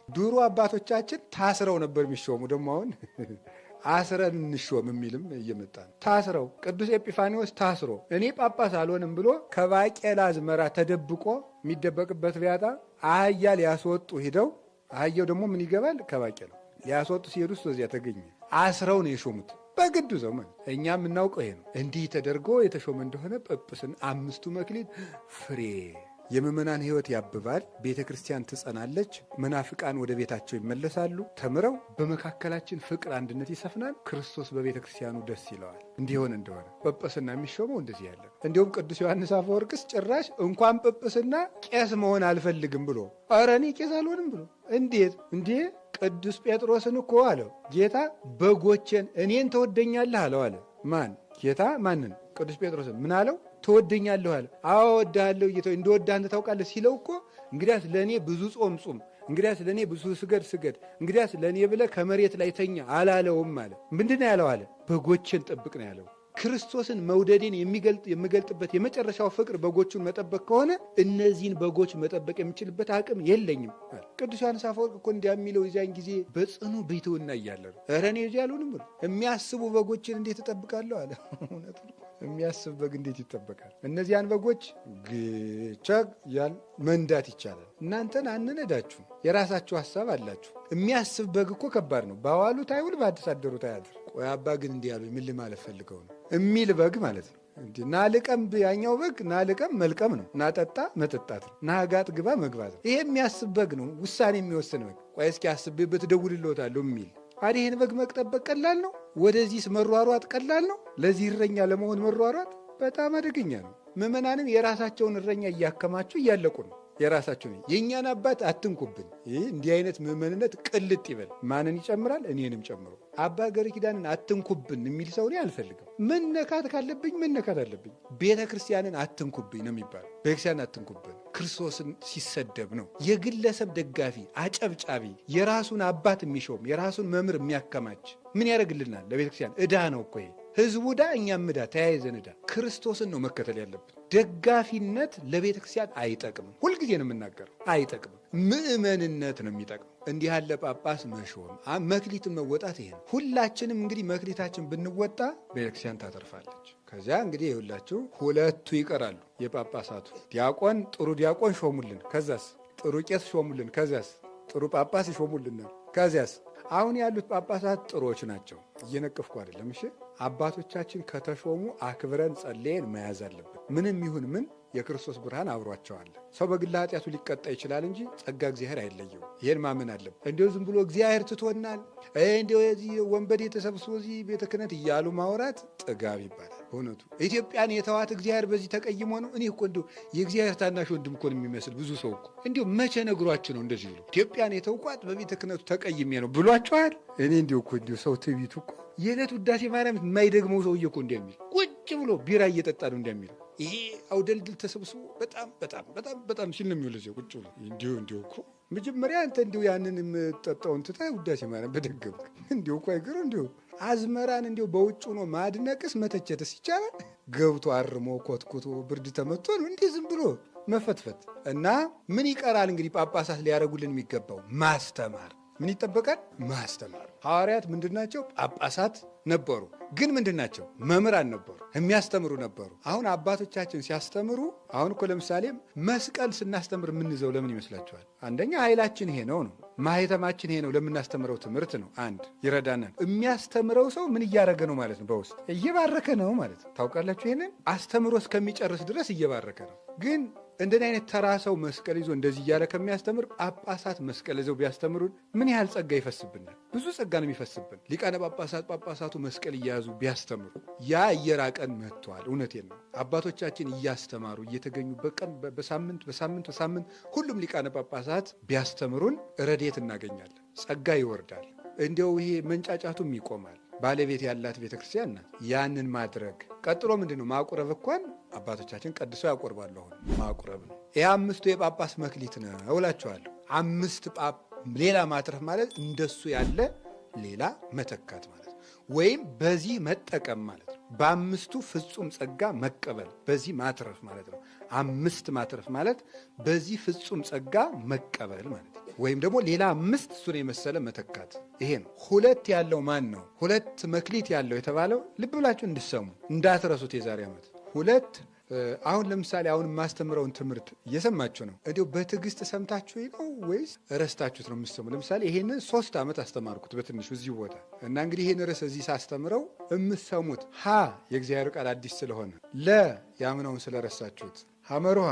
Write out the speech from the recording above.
ድሮ አባቶቻችን ታስረው ነበር የሚሾሙ። ደግሞ አሁን አስረን እንሾም የሚልም እየመጣ ነው። ታስረው ቅዱስ ኤጲፋኒዎስ ታስሮ እኔ ጳጳስ አልሆንም ብሎ ከባቄላ አዝመራ ተደብቆ የሚደበቅበት ቢያጣ አህያ ሊያስወጡ ሂደው፣ አህያው ደግሞ ምን ይገባል ከባቄላ ሊያስወጡ ሲሄዱ እሱ እዚያ ተገኘ። አስረው ነው የሾሙት በግዱ ዘመን። እኛ የምናውቀው ይሄ ነው። እንዲህ ተደርጎ የተሾመ እንደሆነ ጵጵስና 5ቱ መክሊት ፍሬ የምእመናን ሕይወት ያብባል። ቤተ ክርስቲያን ትጸናለች። መናፍቃን ወደ ቤታቸው ይመለሳሉ። ተምረው በመካከላችን ፍቅር፣ አንድነት ይሰፍናል። ክርስቶስ በቤተ ክርስቲያኑ ደስ ይለዋል። እንዲሆን እንደሆነ ጵጵስና የሚሾመው እንደዚህ ያለ። እንዲሁም ቅዱስ ዮሐንስ አፈወርቅስ ጭራሽ እንኳን ጵጵስና ቄስ መሆን አልፈልግም ብሎ ኧረ እኔ ቄስ አልሆንም ብሎ እንዴት እንዴ! ቅዱስ ጴጥሮስን እኮ አለው ጌታ በጎቼን እኔን ትወደኛለህ አለው አለ። ማን ጌታ ማንን? ቅዱስ ጴጥሮስን ምን አለው? ትወደኛለህ አለ። አዎ እወድሃለሁ ጌታ፣ እንደወድህ አንተ ታውቃለህ ሲለው እኮ እንግዲያስ ለእኔ ብዙ ጾም ጹም፣ እንግዲያስ ለእኔ ብዙ ስገድ ስገድ፣ እንግዲያስ ለእኔ ብለህ ከመሬት ላይ ተኛ አላለውም አለ። ምንድን ነው ያለው አለ? በጎቼን ጠብቅ ነው ያለው። ክርስቶስን መውደዴን የምገልጥበት የመጨረሻው ፍቅር በጎቹን መጠበቅ ከሆነ እነዚህን በጎች መጠበቅ የምችልበት አቅም የለኝም። ቅዱስ ዮሐንስ አፈወርቅ እኮ እንዲያ የሚለው የዚያን ጊዜ በጽኑ ብሕትውና እያለ ነው። ኧረ እኔ እዚህ አልሆንም ብሎ የሚያስቡ በጎችን እንዴት እጠብቃለሁ አለ። እውነት የሚያስብ በግ እንዴት ይጠበቃል? እነዚያን በጎች ግቸግ ያል መንዳት ይቻላል። እናንተን አንነዳችሁም። የራሳችሁ ሀሳብ አላችሁ። የሚያስብ በግ እኮ ከባድ ነው። በዋሉት አይውል በአደሳደሩት አያድር። ቆይ አባ ግን እንዲህ ያሉ ምን ማለት ፈልገው ነው የሚል በግ ማለት ነው። ናልቀም ያኛው በግ ናልቀም መልቀም ነው። ናጠጣ መጠጣት ነው። ናጋጥ ግባ መግባት ነው። ይሄ የሚያስብ በግ ነው። ውሳኔ የሚወስን በግ። ቆይ እስኪ አስቤበት እደውልልዎታለሁ የሚል አዲህ ይህን በግ መጠበቅ ቀላል ነው? ወደዚህስ መሯሯጥ ቀላል ነው? ለዚህ እረኛ ለመሆን መሯሯጥ በጣም አደገኛ ነው። ምዕመናንም የራሳቸውን እረኛ እያከማቹ እያለቁ ነው። የራሳቸው የእኛን አባት አትንኩብን። ይህ እንዲህ አይነት ምዕመንነት ቅልጥ ይበል። ማንን ይጨምራል? እኔንም ጨምሮ። አባ ገሪ ኪዳንን አትንኩብን የሚል ሰው እኔ አልፈልግም። መነካት ካለብኝ መነካት አለብኝ። ቤተ ክርስቲያንን አትንኩብኝ ነው የሚባለው። ቤተክርስቲያንን አትንኩብን ክርስቶስን ሲሰደብ ነው። የግለሰብ ደጋፊ አጨብጫቢ፣ የራሱን አባት የሚሾም የራሱን መምህር የሚያከማች ምን ያደርግልናል? ለቤተ ክርስቲያን ዕዳ ነው እኮ ይሄ። ህዝቡ ዕዳ፣ እኛም ዕዳ፣ ተያይዘን ዕዳ። ክርስቶስን ነው መከተል ያለብን። ደጋፊነት ለቤተ ክርስቲያን አይጠቅምም። ሁልጊዜ ነው የምናገረው፣ አይጠቅምም። ምእመንነት ነው የሚጠቅመው። እንዲህ ያለ ጳጳስ መሾም፣ መክሊትን መወጣት ይሄ ነው። ሁላችንም እንግዲህ መክሊታችን ብንወጣ ቤተክርስቲያን ታተርፋለች። ከዚያ እንግዲህ ይኸውላችሁ ሁለቱ ይቀራሉ የጳጳሳቱ። ዲያቆን፣ ጥሩ ዲያቆን ሾሙልን። ከዚያስ ጥሩ ቄስ ሾሙልን። ከዚያስ ጥሩ ጳጳስ ይሾሙልን። ከዚያስ አሁን ያሉት ጳጳሳት ጥሩዎች ናቸው። እየነቀፍኩ አይደለም። እሺ አባቶቻችን ከተሾሙ አክብረን ጸልየን መያዝ አለብን። ምንም ይሁን ምን የክርስቶስ ብርሃን አብሯቸዋል። ሰው በግል ኃጢአቱ ሊቀጣ ይችላል እንጂ ጸጋ እግዚአብሔር አይለየው። ይሄን ማመን አለብን። እንዲሁ ዝም ብሎ እግዚአብሔር ትቶናል፣ እንዲሁ የዚህ ወንበዴ ተሰብስቦ እዚህ ቤተ ክህነት እያሉ ማውራት ጥጋብ ይባላል። በእውነቱ ኢትዮጵያን የተዋት እግዚአብሔር በዚህ ተቀይሞ ነው። እኔ እኮ እንዲሁ የእግዚአብሔር ታናሽ ወንድም እኮ ነው የሚመስል ብዙ ሰው እኮ እንዲሁ መቼ ነግሯችሁ ነው እንደዚህ ብሎ ኢትዮጵያን የተውቋት በቤተ ክህነቱ ተቀይሜ ነው ብሏቸዋል። እኔ እንዲሁ እኮ እንዲሁ ሰው ትዕቢቱ እኮ የዕለት ውዳሴ ማርያም የማይደግመው ሰውዬ እኮ እንደሚል ቁጭ ብሎ ቢራ እየጠጣ ነው እንደሚለው ይሄ አውደልድል ተሰብስቦ በጣም በጣም በጣም በጣም ሲል ነው የሚውለው እዚያ ቁጭ ብሎ። እንዲሁ እኮ መጀመሪያ አንተ እንዲሁ ያንን የምጠጣውን ትተህ ውዳሴ ማርያም በደገብ እንዲሁ እኮ አይገሩ እንዲሁ አዝመራን እንዲሁ በውጭ ሆኖ ማድነቅስ መተቸትስ ይቻላል? ገብቶ አርሞ ኮትኩቶ ብርድ ተመቶ ነው እንዲህ ዝም ብሎ መፈትፈት። እና ምን ይቀራል እንግዲህ ጳጳሳት ሊያደርጉልን የሚገባው ማስተማር። ምን ይጠበቃል? ማስተማር። ሐዋርያት ምንድናቸው? ጳጳሳት ነበሩ። ግን ምንድናቸው? መምህራን ነበሩ፣ የሚያስተምሩ ነበሩ። አሁን አባቶቻችን ሲያስተምሩ፣ አሁን እኮ ለምሳሌ መስቀል ስናስተምር የምንይዘው ለምን ይመስላችኋል? አንደኛ ኃይላችን ይሄ ነው። ማህተማችን ይሄ ነው። ለምናስተምረው ትምህርት ነው። አንድ ይረዳናል። የሚያስተምረው ሰው ምን እያደረገ ነው ማለት ነው? በውስጥ እየባረከ ነው ማለት ነው። ታውቃላችሁ? ይሄንን አስተምሮ እስከሚጨርስ ድረስ እየባረከ ነው። ግን እንደዚህ አይነት ተራ ሰው መስቀል ይዞ እንደዚህ እያለ ከሚያስተምር ጳጳሳት መስቀል ይዘው ቢያስተምሩን ምን ያህል ጸጋ ይፈስብናል? ብዙ ጸጋ ነው የሚፈስብን። ሊቃነ ጳጳሳቱ መስቀል እየያዙ ቢያስተምሩ ያ እየራቀን መጥቷል። እውነቴን ነው። አባቶቻችን እያስተማሩ እየተገኙ በቀን በሳምንት ሁሉም ሊቃነ ጳጳሳት ቢያስተምሩን ረድኤት እናገኛለን። ጸጋ ይወርዳል። እንዲያው ይሄ መንጫጫቱም ይቆማል። ባለቤት ያላት ቤተክርስቲያን ናት። ያንን ማድረግ ቀጥሎ ምንድን ነው? ማቁረብ እንኳን አባቶቻችን ቀድሰው ያቆርባሉ። አሁን ማቁረብ ነው። ይህ 5ቱ የጳጳስ መክሊት ነው እላቸዋለሁ። 5 ሌላ ማትረፍ ማለት እንደሱ ያለ ሌላ መተካት ማለት ነው። ወይም በዚህ መጠቀም ማለት ነው። በአምስቱ ፍጹም ጸጋ መቀበል፣ በዚህ ማትረፍ ማለት ነው። 5 ማትረፍ ማለት በዚህ ፍጹም ጸጋ መቀበል ማለት ነው። ወይም ደግሞ ሌላ 5 እሱን የመሰለ መተካት። ይሄ ነው። 2 ያለው ማን ነው? 2 መክሊት ያለው የተባለው ልብ ብላችሁ እንድሰሙ እንዳትረሱት። የዛሬ ዓመት 2 አሁን ለምሳሌ አሁን የማስተምረውን ትምህርት እየሰማችሁ ነው። እንዲሁ በትዕግስት ሰምታችሁ ነው ወይስ ረስታችሁት ነው የምትሰሙ? ለምሳሌ ይሄንን 3 ዓመት አስተማርኩት በትንሹ እዚህ ቦታ እና እንግዲህ ይሄን ርዕስ እዚህ ሳስተምረው የምትሰሙት ሀ የእግዚአብሔር ቃል አዲስ ስለሆነ፣ ለ ያምነውን ስለረሳችሁት፣ ሐመሩሃ